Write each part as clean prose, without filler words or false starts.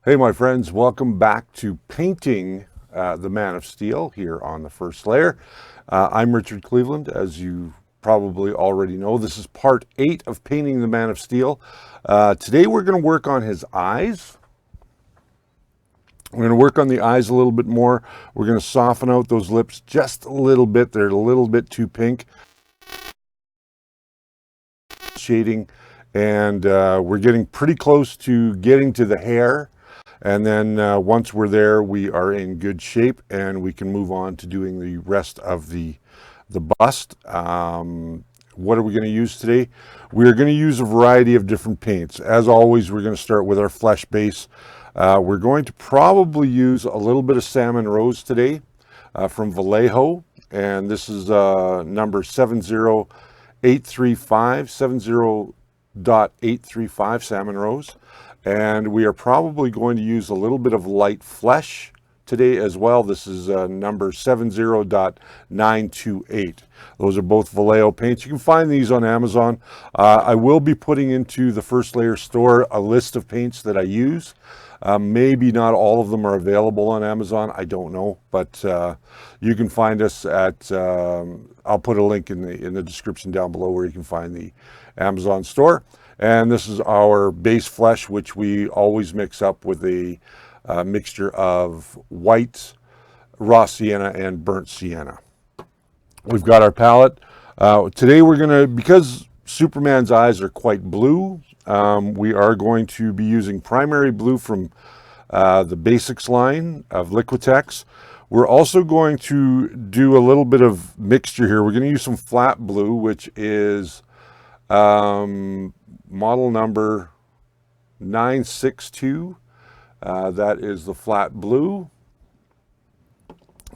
Hey my friends, welcome back to painting the Man of Steel here on the first layer. I'm Richard Cleveland, as you probably already know. This is part 8 of painting the Man of Steel. Today we're going to work on his eyes. We're going to work on the eyes a little bit more. We're going to soften out those lips just a little bit. They're a little bit too pink. Shading, and we're getting pretty close to getting to the hair. And then once we're there, we are in good shape and we can move on to doing the rest of the bust. What are we going to use today? We're going to use a variety of different paints. As always, we're going to start with our flesh base. We're going to probably use a little bit of Salmon Rose today from Vallejo. And this is number 70835, 70.835 Salmon Rose. And we are probably going to use a little bit of light flesh today as well. This is number 70.928. Those are both Vallejo paints. You can find these on Amazon. I will be putting into the First Layer store a list of paints that I use. Maybe not all of them are available on Amazon. I don't know, but you can find us at, I'll put a link in the description down below where you can find the Amazon store. And this is our base flesh, which we always mix up with a mixture of white, raw sienna, and burnt sienna. We've got our palette. Today we're going to, because Superman's eyes are quite blue, we are going to be using primary blue from the Basics line of Liquitex. We're also going to do a little bit of mixture here. We're going to use some flat blue, which is model number 962. That is the flat blue.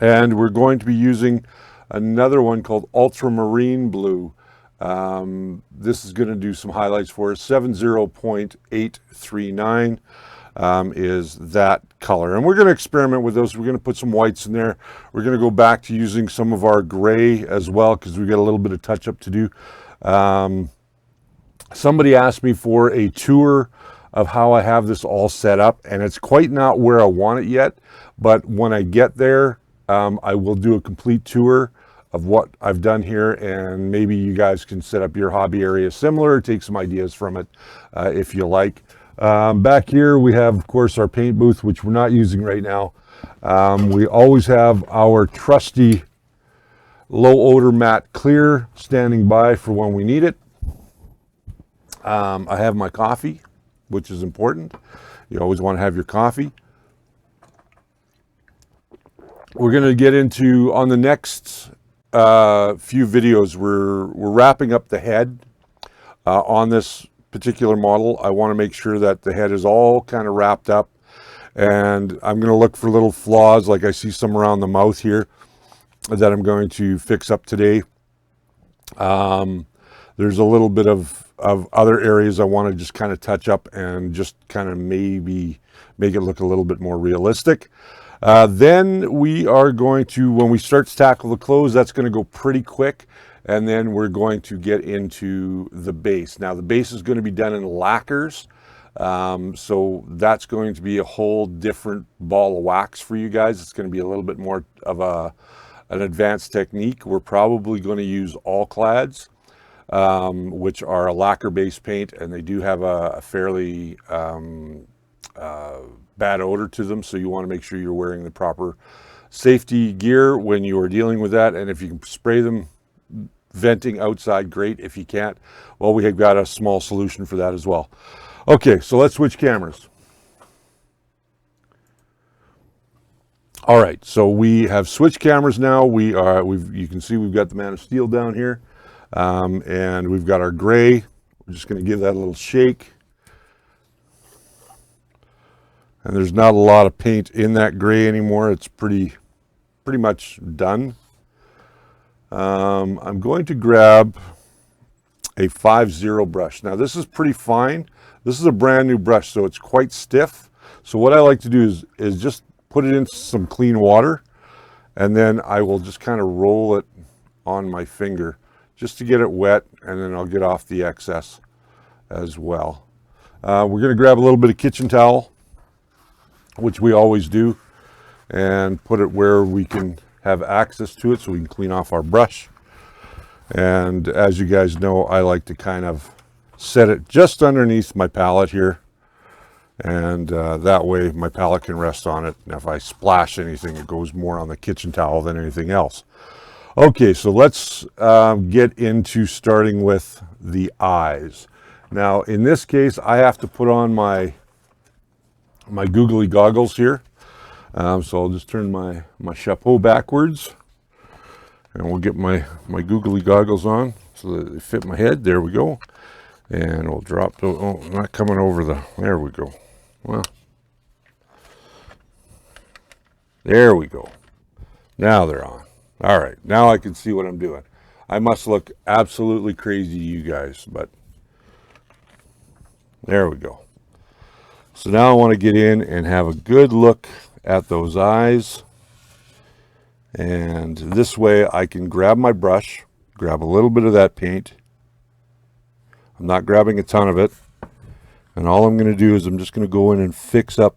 And we're going to be using another one called Ultramarine Blue. This is going to do some highlights for us. 70.839 is that color. And we're going to experiment with those. We're going to put some whites in there. We're going to go back to using some of our gray as well, because we got a little bit of touch up to do. Somebody asked me for a tour of how I have this all set up, and it's quite not where I want it yet, but when I get there, I will do a complete tour of what I've done here, and maybe you guys can set up your hobby area similar, take some ideas from it if you like. Back here we have, of course, our paint booth, which we're not using right now. We always have our trusty low odor matte clear standing by for when we need it. I have my coffee, which is important. You always want to have your coffee. We're going to get into, on the next few videos, we're wrapping up the head on this particular model. I want to make sure that the head is all kind of wrapped up, and I'm going to look for little flaws, like I see some around the mouth here, that I'm going to fix up today. There's a little bit of other areas I want to just kind of touch up and just kind of maybe make it look a little bit more realistic. Then we are going to, when we start to tackle the clothes, that's going to go pretty quick. And then we're going to get into the base. Now the base is going to be done in lacquers. So that's going to be a whole different ball of wax for you guys. It's going to be a little bit more of an advanced technique. We're probably going to use all clads. Which are a lacquer-based paint, and they do have a fairly bad odor to them, so you want to make sure you're wearing the proper safety gear when you are dealing with that. And if you can spray them venting outside, great. If you can't, well, we have got a small solution for that as well. Okay, so let's switch cameras. All right, so we have switched cameras now. You can see we've got the Man of Steel down here. And we've got our gray. We're just going to give that a little shake. And there's not a lot of paint in that gray anymore. It's pretty much done. I'm going to grab a 5-0 brush. Now this is pretty fine. This is a brand new brush, so it's quite stiff. So what I like to do is just put it in some clean water, and then I will just kind of roll it on my finger, just to get it wet, and then I'll get off the excess as well. We're going to grab a little bit of kitchen towel, which we always do, and put it where we can have access to it so we can clean off our brush. And as you guys know, I like to kind of set it just underneath my palette here, and that way my palette can rest on it, and if I splash anything, it goes more on the kitchen towel than anything else. Okay, so let's get into starting with the eyes. Now in this case, I have to put on my googly goggles here, so I'll just turn my chapeau backwards, and we'll get my googly goggles on so that they fit my head. There we go. And we'll drop those. Oh, not coming over the, there we go. Well, there we go. Now they're on. All right, now I can see what I'm doing. I must look absolutely crazy to you guys, but there we go. So now I want to get in and have a good look at those eyes. And this way I can grab my brush, grab a little bit of that paint. I'm not grabbing a ton of it. And all I'm going to do is I'm just going to go in and fix up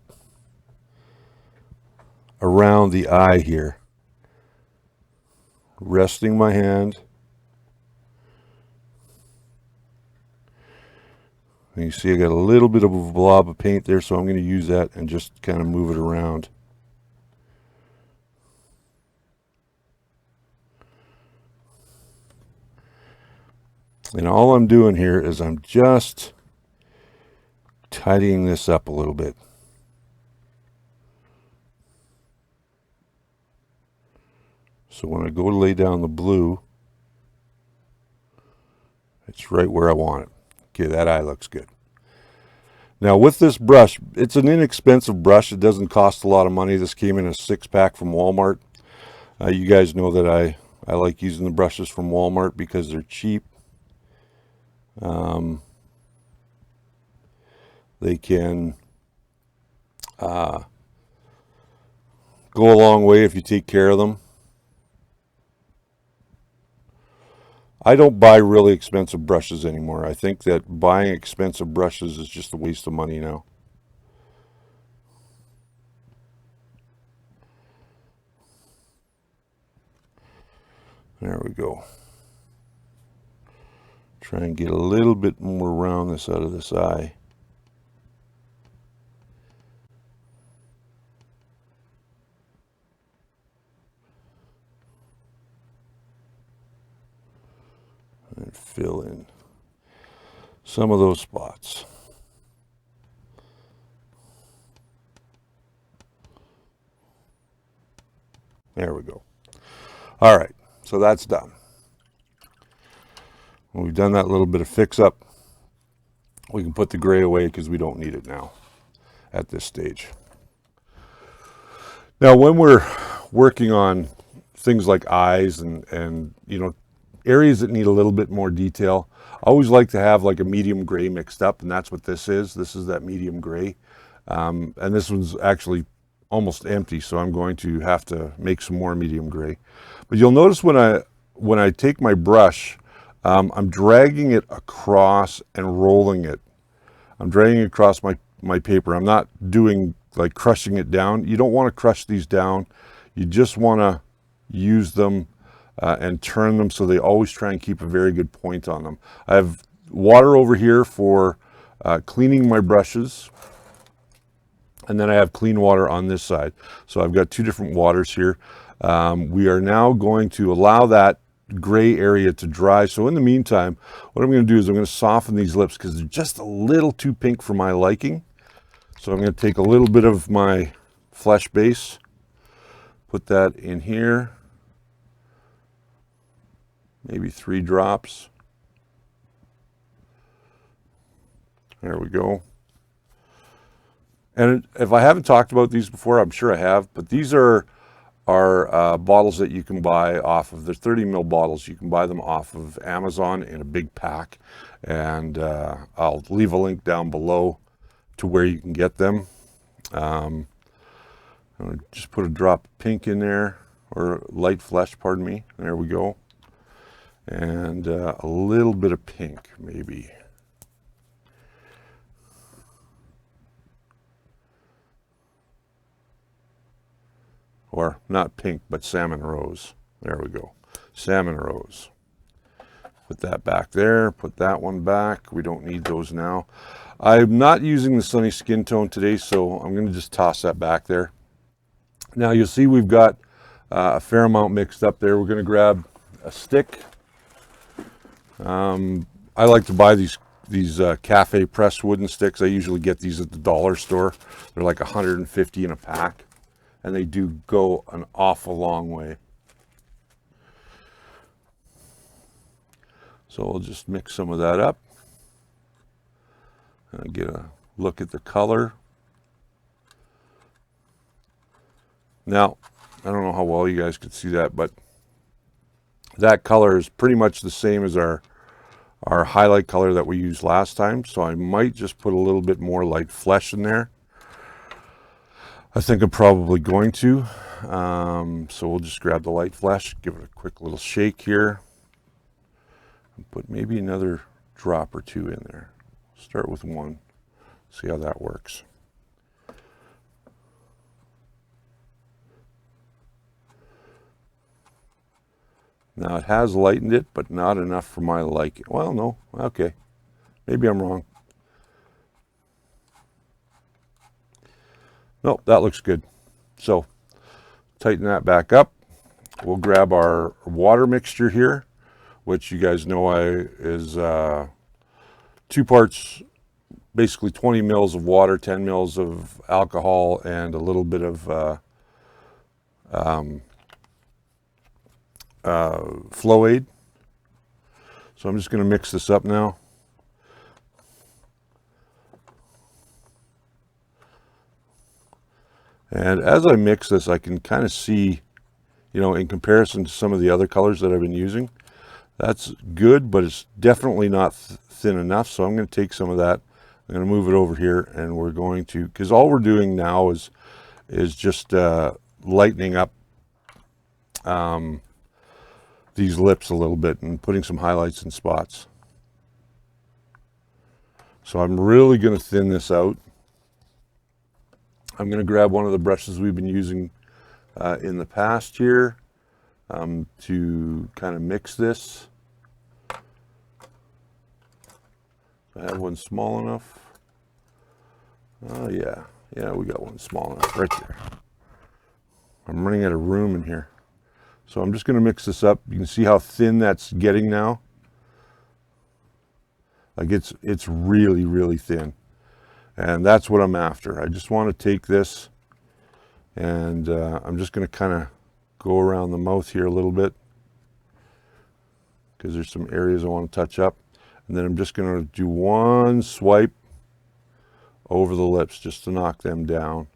around the eye here. Resting my hand. And you see I got a little bit of a blob of paint there, so I'm going to use that and just kind of move it around. And all I'm doing here is I'm just tidying this up a little bit. So when I go to lay down the blue, it's right where I want it. Okay, that eye looks good. Now with this brush, it's an inexpensive brush. It doesn't cost a lot of money. This came in a 6-pack from Walmart. You guys know that I like using the brushes from Walmart because they're cheap. They can go a long way if you take care of them. I don't buy really expensive brushes anymore. I think that buying expensive brushes is just a waste of money now. There we go. Try and get a little bit more roundness out of this eye. And fill in some of those spots. There we go. All right, so that's done. When we've done that little bit of fix up, we can put the gray away because we don't need it now at this stage. Now when we're working on things like eyes and you know, areas that need a little bit more detail, I always like to have like a medium gray mixed up, and that's what this is. This is that medium gray. And this one's actually almost empty, so I'm going to have to make some more medium gray. But you'll notice when I take my brush, I'm dragging it across and rolling it. I'm dragging it across my paper. I'm not doing like crushing it down. You don't want to crush these down. You just want to use them and turn them so they always try and keep a very good point on them. I have water over here for cleaning my brushes, and then I have clean water on this side. So I've got two different waters here. We are now going to allow that gray area to dry. So in the meantime, what I'm going to do is I'm going to soften these lips because they're just a little too pink for my liking. So I'm going to take a little bit of my flesh base, put that in here. Maybe 3 drops. There we go. And if I haven't talked about these before, I'm sure I have, but these are bottles that you can buy off of, they're 30 ml bottles. You can buy them off of Amazon in a big pack. And I'll leave a link down below to where you can get them. I'm gonna just put a drop of pink in there, or light flesh, pardon me. There we go. And a little bit of pink, maybe. or not pink, but salmon rose. There we go, salmon rose. Put that back there, put that one back. We don't need those now. I'm not using the sunny skin tone today, so I'm going to just toss that back there. Now you'll see we've got a fair amount mixed up there. We're going to grab a stick. I like to buy these cafe pressed wooden sticks. I usually get these at the dollar store. They're like 150 in a pack, and they do go an awful long way. So we'll just mix some of that up and get a look at the color. Now, I don't know how well you guys could see that, but that color is pretty much the same as our highlight color that we used last time. So I might just put a little bit more light flesh in there. I think I'm probably going to. So we'll just grab the light flesh, give it a quick little shake here. And put maybe another drop or two in there. Start with one, see how that works. Now it has lightened it, but not enough for my liking. Well, no, okay. Maybe I'm wrong. No, that looks good. So tighten that back up. We'll grab our water mixture here, which you guys know is 2 parts, basically 20 mils of water, 10 mils of alcohol, and a little bit of flow aid. So I'm just going to mix this up now. And as I mix this, I can kind of see, you know, in comparison to some of the other colors that I've been using, that's good, but it's definitely not thin enough. So I'm going to take some of that, I'm going to move it over here, and we're going to, because all we're doing now is just lightening up these lips a little bit and putting some highlights and spots. So I'm really going to thin this out. I'm going to grab one of the brushes we've been using in the past here to kind of mix this. I have one small enough. Oh yeah, we got one small enough right there. I'm running out of room in here. So I'm just going to mix this up. You can see how thin that's getting now. Like it's really, really thin. And that's what I'm after. I just want to take this and I'm just going to kind of go around the mouth here a little bit because there's some areas I want to touch up. And then I'm just going to do one swipe over the lips just to knock them down.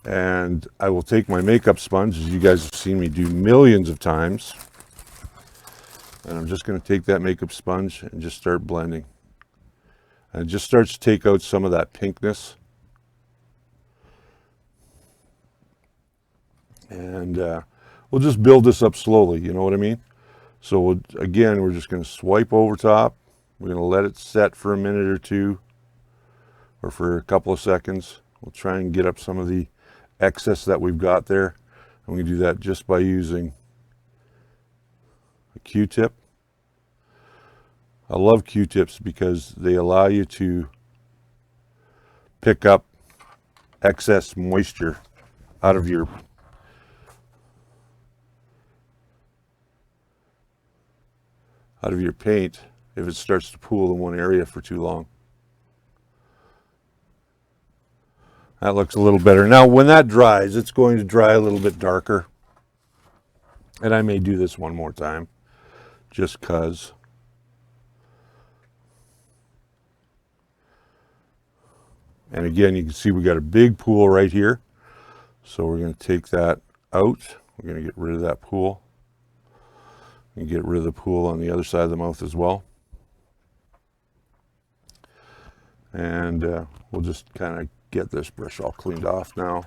And I will take my makeup sponge, as you guys have seen me do millions of times. And I'm just going to take that makeup sponge and just start blending. And it just starts to take out some of that pinkness. And we'll just build this up slowly, you know what I mean? So again, we're just going to swipe over top. We're going to let it set for a minute or two, or for a couple of seconds. We'll try and get up some of the excess that we've got there. And we can do that just by using a Q-tip. I love Q-tips because they allow you to pick up excess moisture out of your paint if it starts to pool in one area for too long. That looks a little better. Now when that dries, it's going to dry a little bit darker. And I may do this one more time just because. And again, you can see we got a big pool right here. So we're going to take that out. We're going to get rid of that pool. And get rid of the pool on the other side of the mouth as well. And we'll just kind of get this brush all cleaned off now.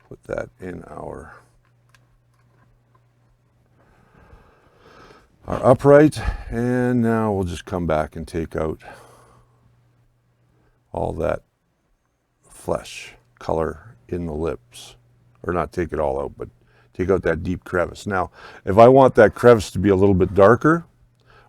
Put that in our upright. And now we'll just come back and take out all that flesh color in the lips, or not take it all out, but take out that deep crevice. Now, if I want that crevice to be a little bit darker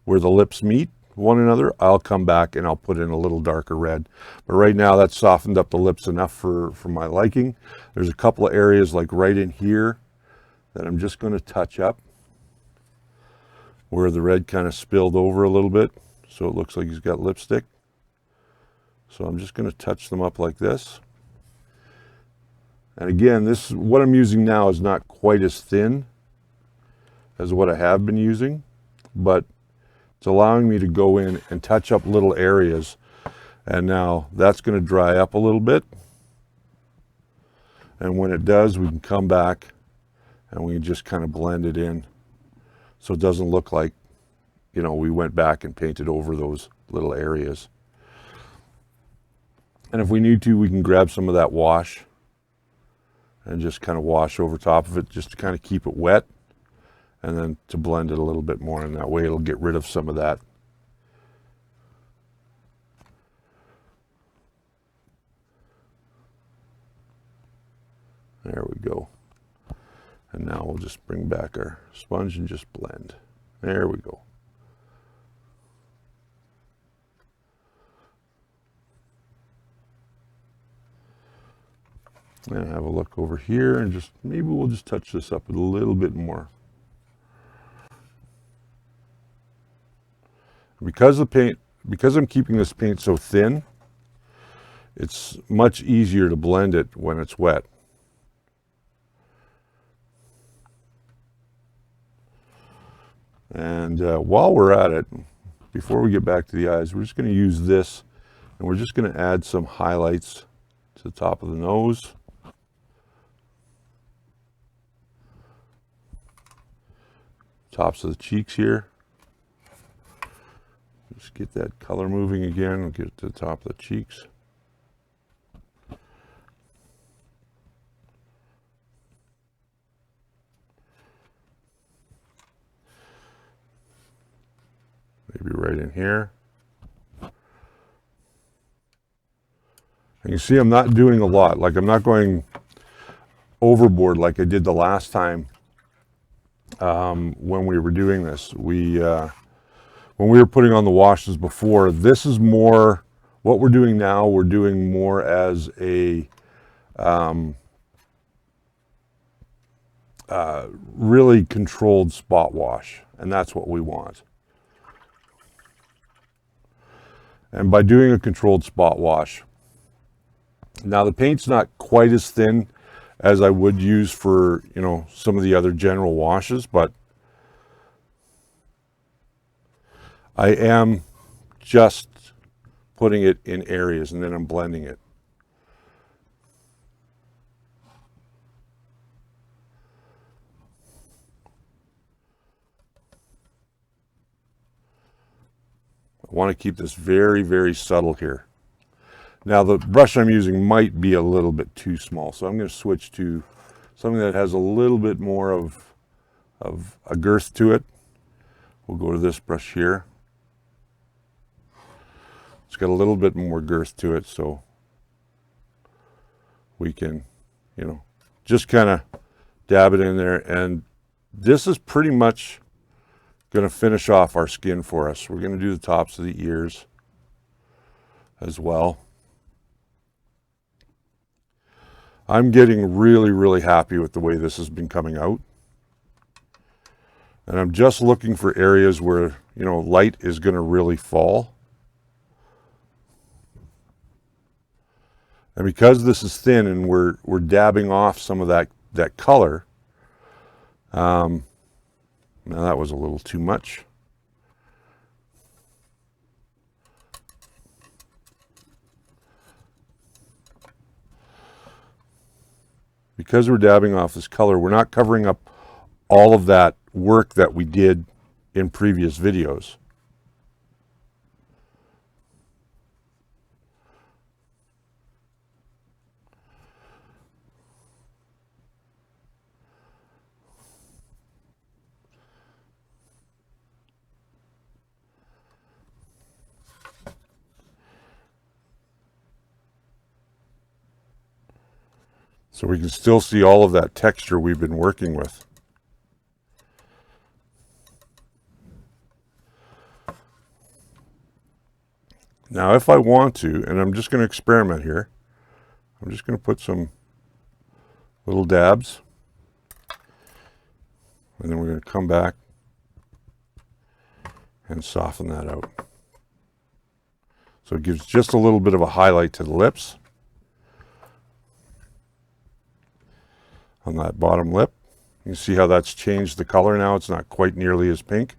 where the lips meet one another, I'll come back and I'll put in a little darker red. But right now that's softened up the lips enough for my liking. There's a couple of areas like right in here that I'm just going to touch up where the red kind of spilled over a little bit, so it looks like he's got lipstick. So I'm just going to touch them up like this. And again, this what I'm using now is not quite as thin as what I have been using, but it's allowing me to go in and touch up little areas. And now that's going to dry up a little bit. And when it does, we can come back and we can just kind of blend it in so it doesn't look like, you know, we went back and painted over those little areas. And if we need to, we can grab some of that wash and just kind of wash over top of it just to kind of keep it wet, and then to blend it a little bit more, and that way it'll get rid of some of that. There we go. And now we'll just bring back our sponge and just blend. There we go. And have a look over here, and just maybe we'll just touch this up a little bit more. Because I'm keeping this paint so thin, it's much easier to blend it when it's wet. And while we're at it, before we get back to the eyes, we're just going to use this, and we're just going to add some highlights to the top of the nose. Tops of the cheeks here. Just get that color moving again. We'll get it to the top of the cheeks. Maybe right in here. And you see I'm not doing a lot. Like, I'm not going overboard like I did the last time when we were doing this. When we were putting on the washes before, this is more, what we're doing now, we're doing more as a really controlled spot wash, and that's what we want. And by doing a controlled spot wash, now the paint's not quite as thin as I would use for, you know, some of the other general washes, but I am just putting it in areas and then I'm blending it. I want to keep this very, very subtle here. Now the brush I'm using might be a little bit too small, so I'm going to switch to something that has a little bit more of a girth to it. We'll go to this brush here. It's got a little bit more girth to it, so we can, you know, just kind of dab it in there. And this is pretty much going to finish off our skin for us. We're going to do the tops of the ears as well. I'm getting really, really happy with the way this has been coming out. And I'm just looking for areas where, you know, light is going to really fall. And because this is thin and we're dabbing off some of that color, now that was a little too much. Because we're dabbing off this color, we're not covering up all of that work that we did in previous videos. So we can still see all of that texture we've been working with. Now, if I want to, and I'm just going to experiment here, I'm just going to put some little dabs, and then we're going to come back and soften that out. So it gives just a little bit of a highlight to the lips on that bottom lip. You can see how that's changed the color now. It's not quite nearly as pink.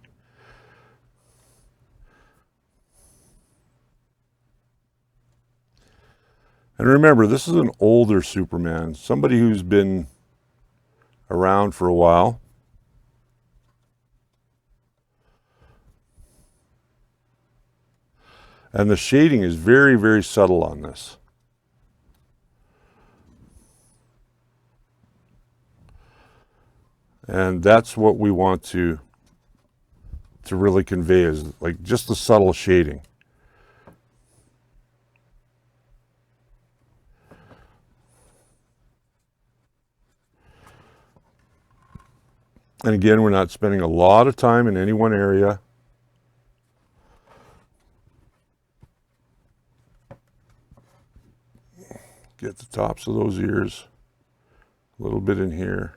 And remember, this is an older Superman, somebody who's been around for a while. And the shading is very, very subtle on this. And that's what we want to really convey, is like just the subtle shading. And again, we're not spending a lot of time in any one area. Get the tops of those ears, a little bit in here,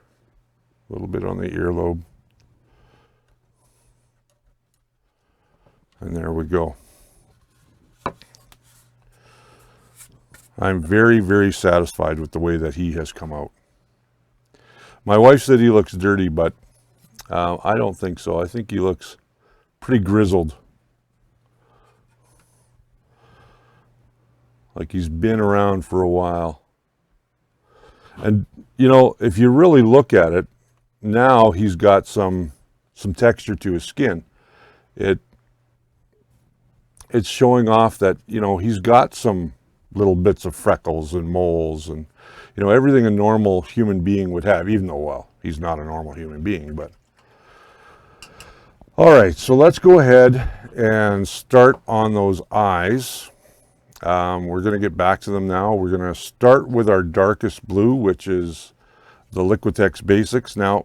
a little bit on the earlobe. And there we go. I'm very, very satisfied with the way that he has come out. My wife said he looks dirty, but I don't think so. I think he looks pretty grizzled. Like he's been around for a while. And, you know, if you really look at it, now he's got some texture to his skin. It's showing off that, you know, he's got some little bits of freckles and moles and, you know, everything a normal human being would have, even though, well, he's not a normal human being, but. All right, so let's go ahead and start on those eyes. We're going to get back to them now. We're going to start with our darkest blue, which is the Liquitex Basics. Now,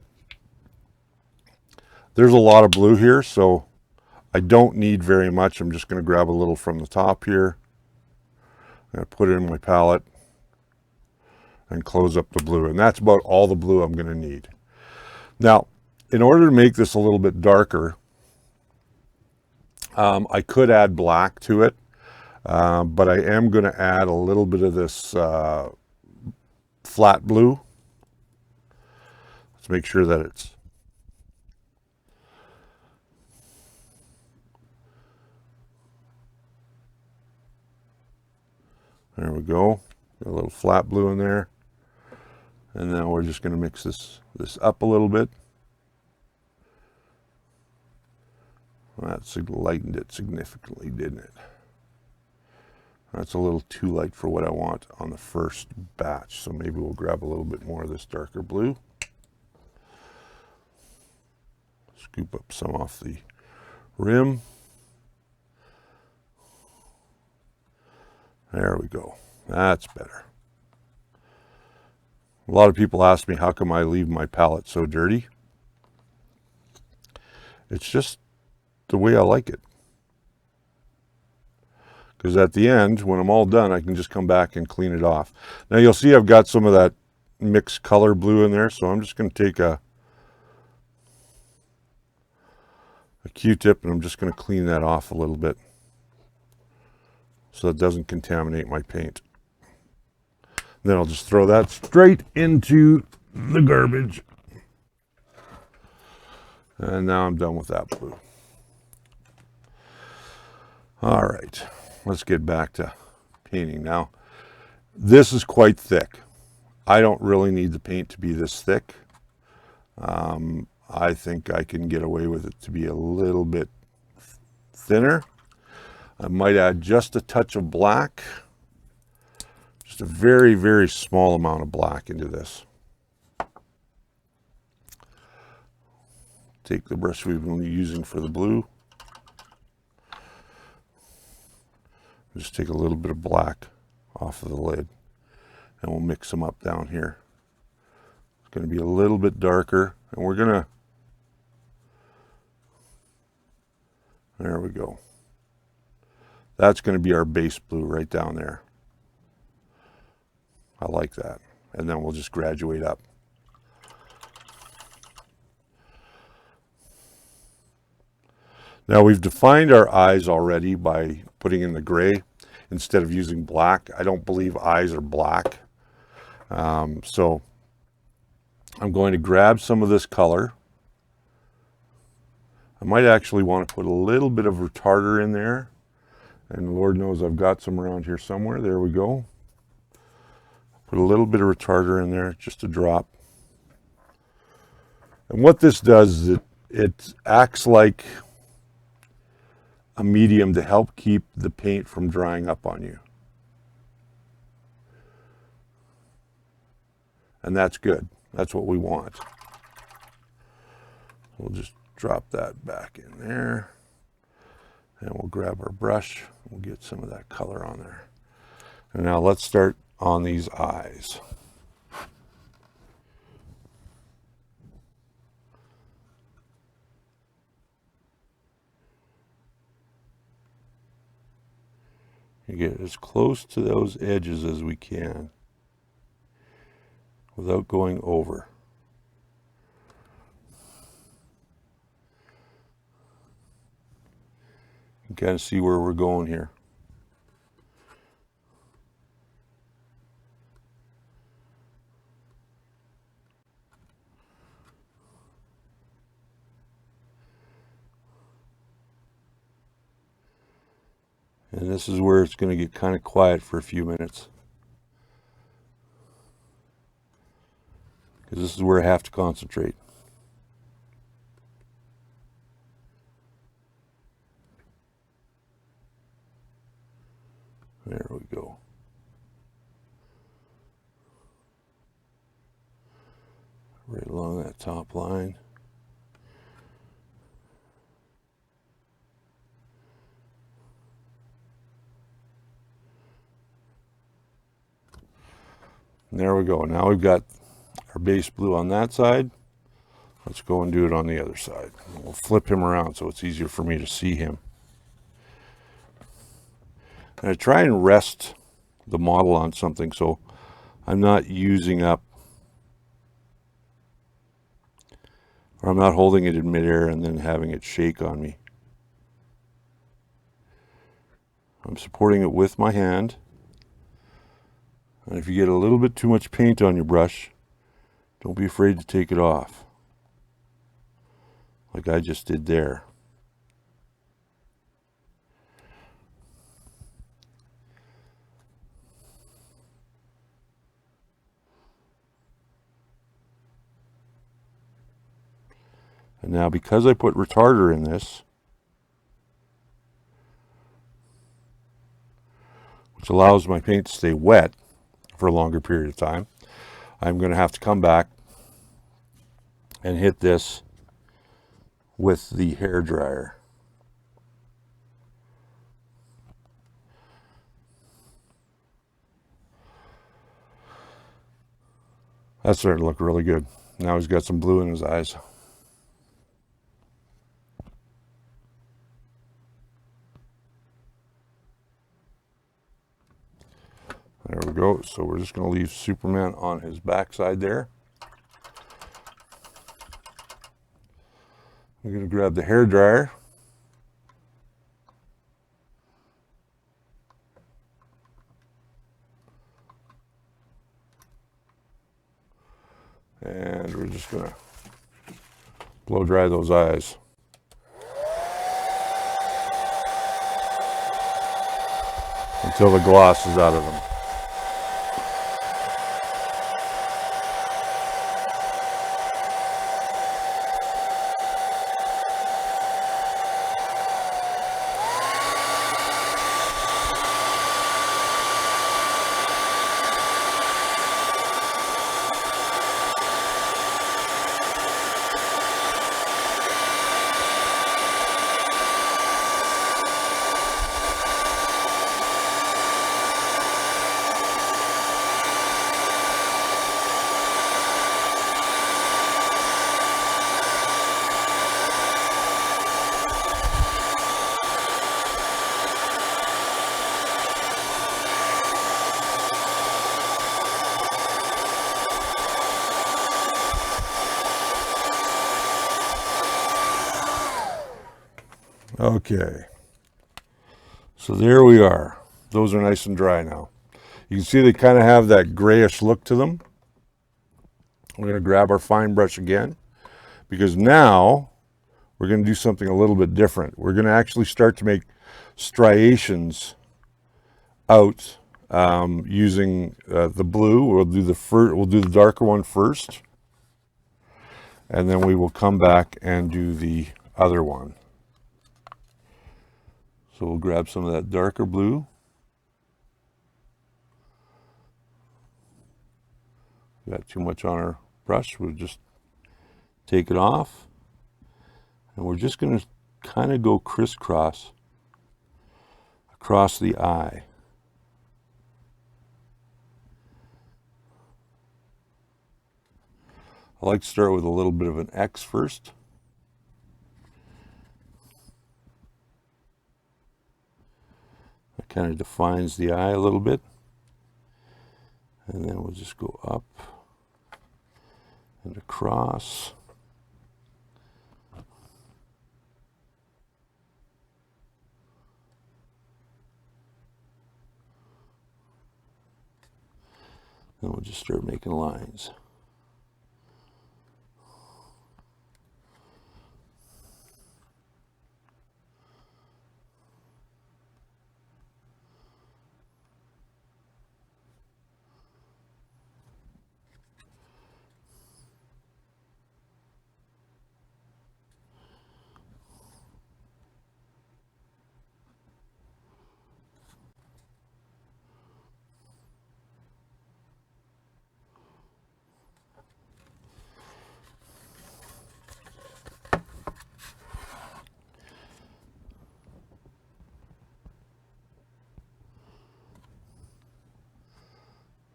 there's a lot of blue here, so I don't need very much. I'm just going to grab a little from the top here. I'm going to put it in my palette and close up the blue. And that's about all the blue I'm going to need. Now, in order to make this a little bit darker, I could add black to it. But I am going to add a little bit of this flat blue. Let's make sure that it's there we go. Got a little flat blue in there. And now we're just going to mix this up a little bit. Well, that lightened it significantly, didn't it? That's a little too light for what I want on the first batch, so maybe we'll grab a little bit more of this darker blue. Scoop up some off the rim. There we go. That's better. A lot of people ask me, how come I leave my palette so dirty? It's just the way I like it. Because at the end, when I'm all done, I can just come back and clean it off. Now you'll see I've got some of that mixed color blue in there, so I'm just going to take a Q-tip and I'm just going to clean that off a little bit so it doesn't contaminate my paint. And then I'll just throw that straight into the garbage. And now I'm done with that blue. All right. Let's get back to painting now. This is quite thick. I don't really need the paint to be this thick. I think I can get away with it to be a little bit thinner. I might add just a touch of black. Just a very, very small amount of black into this. Take the brush we've been using for the blue. Just take a little bit of black off of the lid and we'll mix them up down here. going to be a little bit darker, and we're going to, there we go. That's going to be our base blue right down there. I like that. And then we'll just graduate up. Now we've defined our eyes already by putting in the gray instead of using black. I don't believe eyes are black. So I'm going to grab some of this color. I might actually want to put a little bit of retarder in there. And Lord knows I've got some around here somewhere. There we go. Put a little bit of retarder in there, just a drop. And what this does is it acts like a medium to help keep the paint from drying up on you. And that's good. That's what we want. We'll just drop that back in there. And we'll grab our brush. We'll get some of that color on there. And now let's start on these eyes. You get as close to those edges as we can without going over. You can kind of see where we're going here. And this is where it's going to get kind of quiet for a few minutes. Because this is where I have to concentrate. There we go. Right along that top line. And there we go. Now we've got our base blue on that side. Let's go and do it on the other side. We'll flip him around so it's easier for me to see him. And I try and rest the model on something so I'm not using up, or I'm not holding it in midair and then having it shake on me. I'm supporting it with my hand. And if you get a little bit too much paint on your brush, don't be afraid to take it off, like I just did there. And now because I put retarder in this, which allows my paint to stay wet for a longer period of time, I'm going to have to come back and hit this with the hair dryer. That's starting to look really good. Now he's got some blue in his eyes. There we go. So we're just going to leave Superman on his backside there. I'm going to grab the hair dryer. And we're just going to blow dry those eyes. Until the gloss is out of them. Okay, so there we are. Those are nice and dry now. You can see they kind of have that grayish look to them. We're going to grab our fine brush again, because now we're going to do something a little bit different. We're going to actually start to make striations out using the blue. We'll do the darker one first, and then we will come back and do the other one. So we'll grab some of that darker blue. We got too much on our brush, we'll just take it off, and we're just going to kind of go crisscross across the eye. I like to start with a little bit of an X first. That kind of defines the eye a little bit. And then we'll just go up and across. And we'll just start making lines.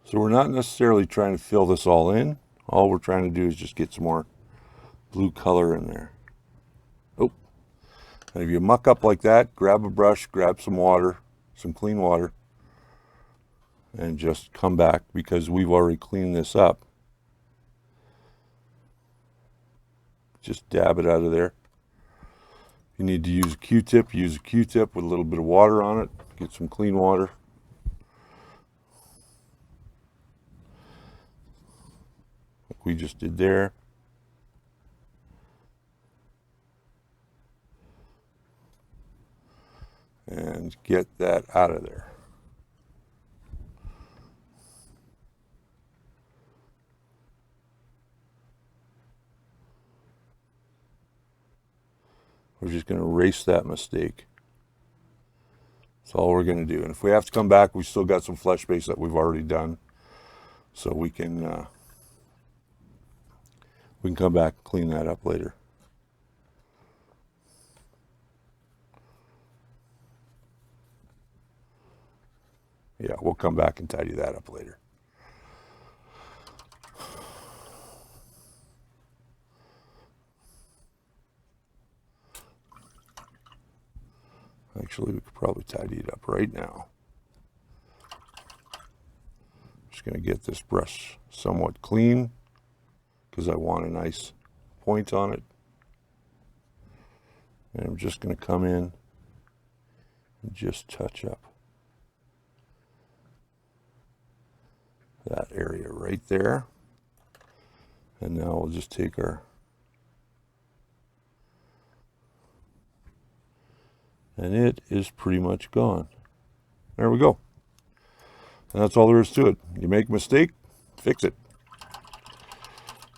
So we're not necessarily trying to fill this all in. All we're trying to do is just get some more blue color in there. Oh, and if you muck up like that, grab a brush, grab some water, some clean water, and just come back, because we've already cleaned this up. Just dab it out of there. If you need to use a Q-tip, use a Q-tip with a little bit of water on it. Get some clean water. Like we just did there. And get that out of there. We're just going to erase that mistake. That's all we're going to do. And if we have to come back, we still got some flesh base that we've already done. So we can come back and clean that up later. Yeah, we'll come back and tidy that up later. Actually, we could probably tidy it up right now. Just going to get this brush somewhat clean, because I want a nice point on it. And I'm just going to come in and just touch up that area right there. And now we'll just take our, and it is pretty much gone. There we go. And that's all there is to it. You make a mistake, fix it.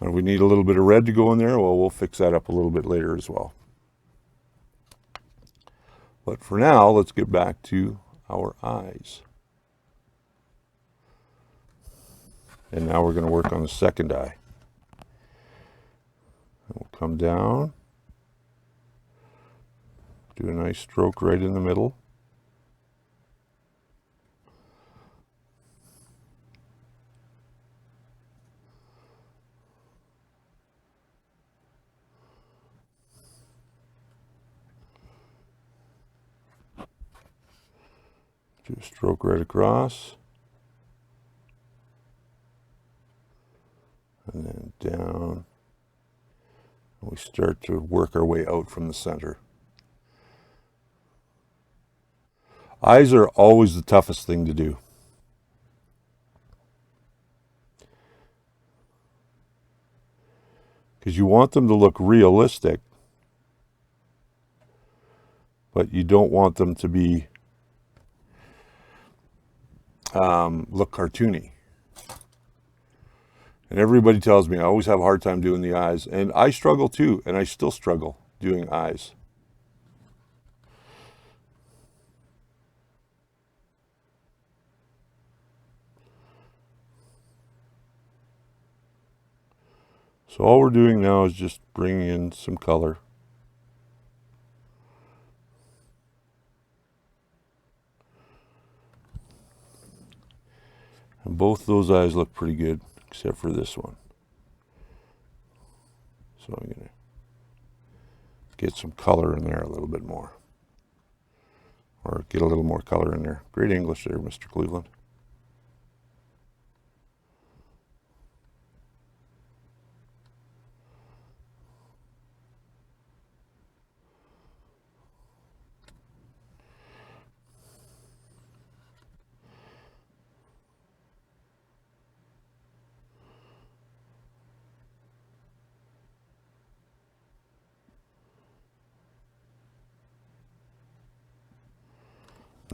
And if we need a little bit of red to go in there, well, we'll fix that up a little bit later as well. But for now, let's get back to our eyes. And now we're going to work on the second eye. And we'll come down, do a nice stroke right in the middle. Do a stroke right across. And then down. And we start to work our way out from the center. Eyes are always the toughest thing to do. Because you want them to look realistic, but you don't want them to be look cartoony. And everybody tells me I always have a hard time doing the eyes, and I struggle too, and I still struggle doing eyes. So all we're doing now is just bringing in some color. And both those eyes look pretty good, except for this one. So I'm going to get some color in there a little bit more. Or get a little more color in there. Great English there, Mr. Cleveland.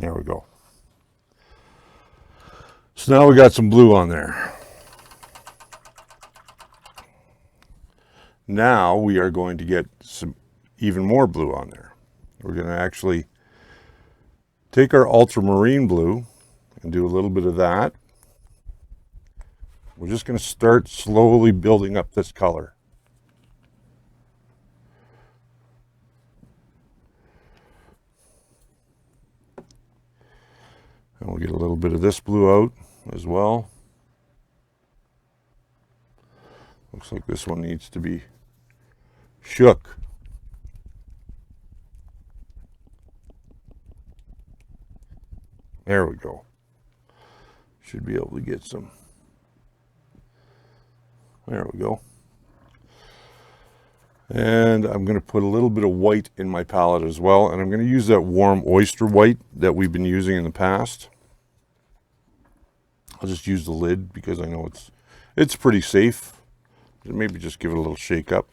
There we go. So now we got some blue on there. Now we are going to get some even more blue on there. We're going to actually take our ultramarine blue and do a little bit of that. We're just going to start slowly building up this color. And we'll get a little bit of this blue out as well. Looks like this one needs to be shook. There we go. Should be able to get some. There we go. And I'm going to put a little bit of white in my palette as well. And I'm going to use that warm oyster white that we've been using in the past. I'll just use the lid because I know it's pretty safe. Maybe just give it a little shake up.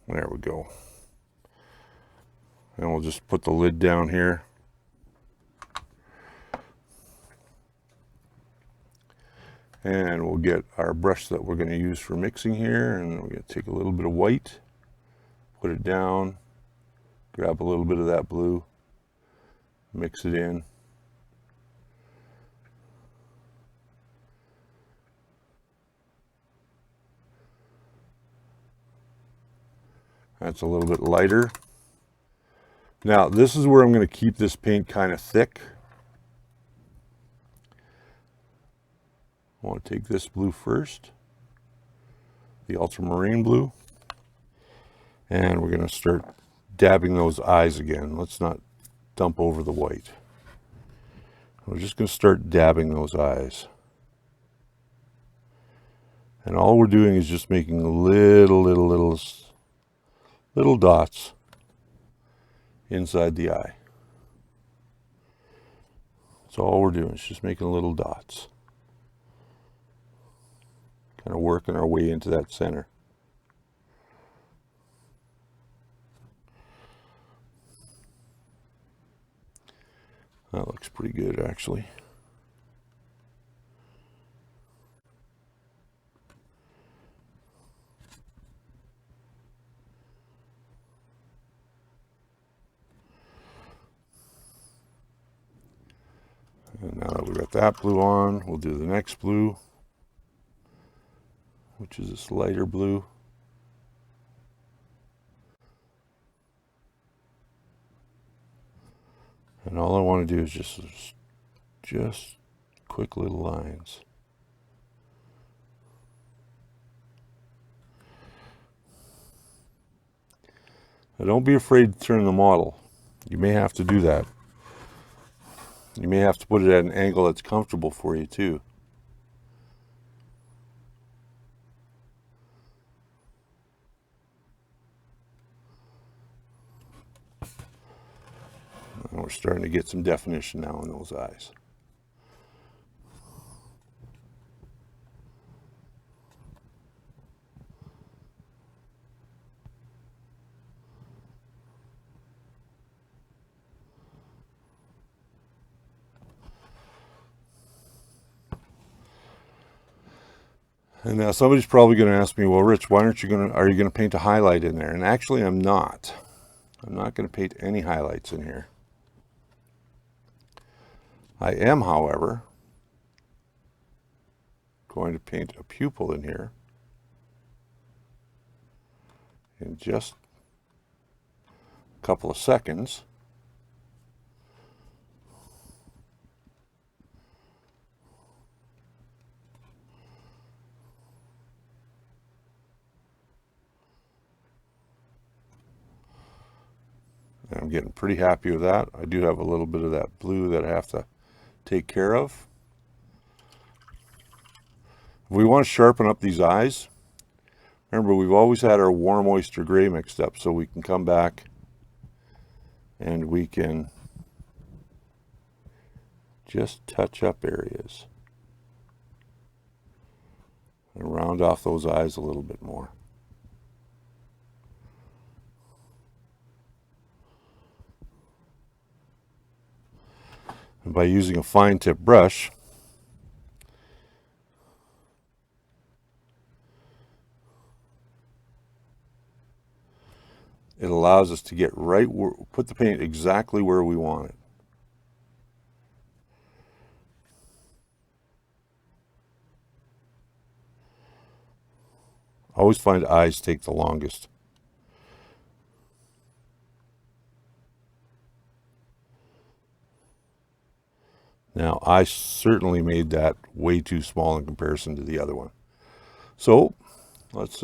There we go. And we'll just put the lid down here. And we'll get our brush that we're going to use for mixing here, and we're going to take a little bit of white, put it down, grab a little bit of that blue, mix it in. That's a little bit lighter. Now, this is where I'm going to keep this paint kind of thick. I want to take this blue first, the ultramarine blue, and we're going to start dabbing those eyes again. Let's not dump over the white. We're just going to start dabbing those eyes. And all we're doing is just making little dots inside the eye. So all we're doing is just making little dots. Kind of working our way into that center. That looks pretty good, actually. And now that we've got that blue on, we'll do the next blue, which is this lighter blue. And all I want to do is just quick little lines. Now don't be afraid to turn the model. You may have to do that. You may have to put it at an angle that's comfortable for you too. we're starting to get some definition now in those eyes. And now somebody's probably going to ask me, well, Rich, why aren't you going to, are you going to paint a highlight in there? And actually I'm not. I'm not going to paint any highlights in here. I am, however, going to paint a pupil in here in just a couple of seconds. And I'm getting pretty happy with that. I do have a little bit of that blue that I have to take care of. If we want to sharpen up these eyes, remember we've always had our warm oyster gray mixed up, so we can come back and we can just touch up areas and round off those eyes a little bit more. And by using a fine tip brush, it allows us to get right, put the paint exactly where we want it. I always find eyes take the longest. Now, I certainly made that way too small in comparison to the other one. So, let's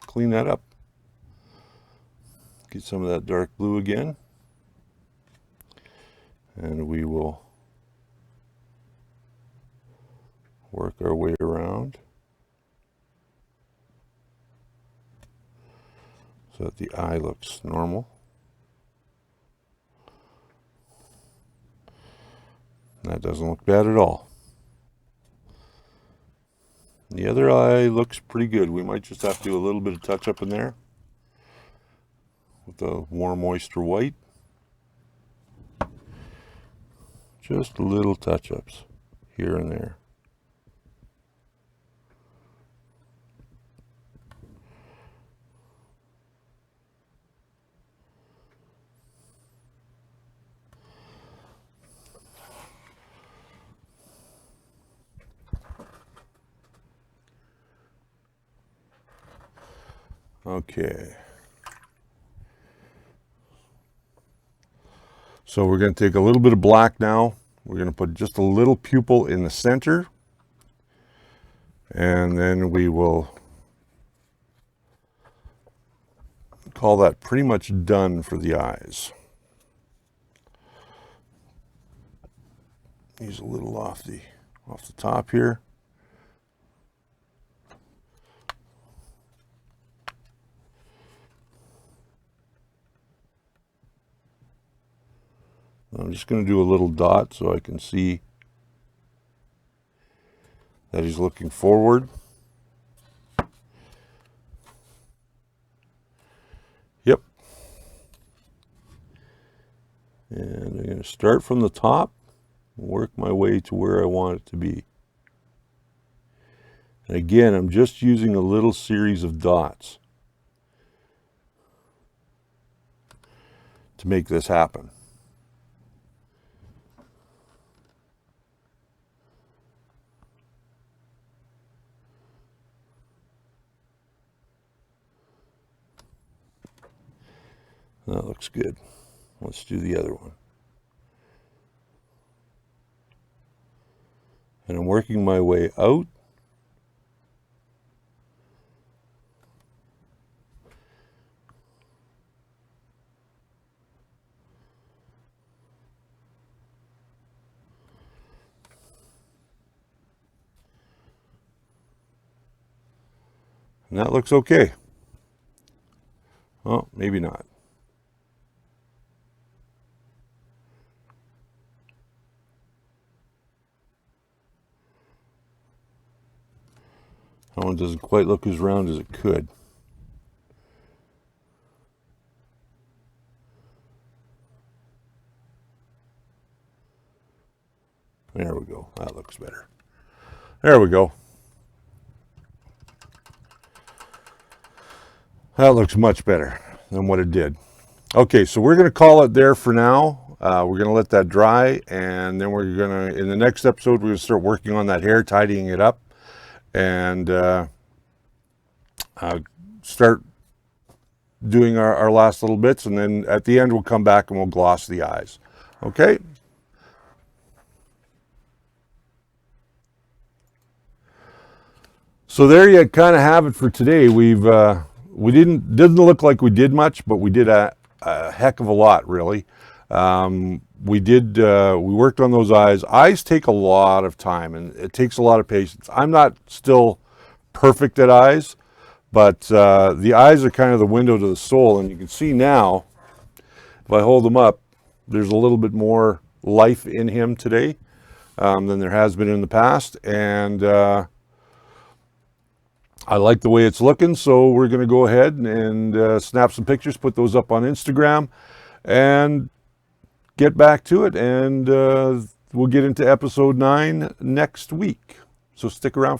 clean that up. Get some of that dark blue again. And we will work our way around so that the eye looks normal. That doesn't look bad at all. The other eye looks pretty good. We might just have to do a little bit of touch up in there with the warm oyster white. Just little touch ups here and there. Okay. So we're going to take a little bit of black now. We're going to put just a little pupil in the center. And then we will call that pretty much done for the eyes. Use a little off the top here. I'm just going to do a little dot so I can see that he's looking forward. Yep. And I'm going to start from the top and work my way to where I want it to be. And again, I'm just using a little series of dots to make this happen. That looks good. Let's do the other one. And I'm working my way out. And that looks okay. Oh, maybe not. one doesn't quite look as round as it could. There we go. That looks better. There we go. That looks much better than what it did. Okay, so we're going to call it there for now. We're going to let that dry, and then we're going to, in the next episode, we're going to start working on that hair, tidying it up, and start doing our last little bits, and then at the end we'll come back and we'll gloss the eyes. Okay? So there you kind of have it for today. We didn't look like we did much, but we did a heck of a lot, really. We worked on those eyes. Eyes take a lot of time, and it takes a lot of patience. I'm not still perfect at eyes, but the eyes are kind of the window to the soul, and you can see now, if I hold them up, there's a little bit more life in him today than there has been in the past, and I like the way it's looking, so we're going to go ahead and snap some pictures, put those up on Instagram, and get back to it, and we'll get into episode 9 next week. So stick around.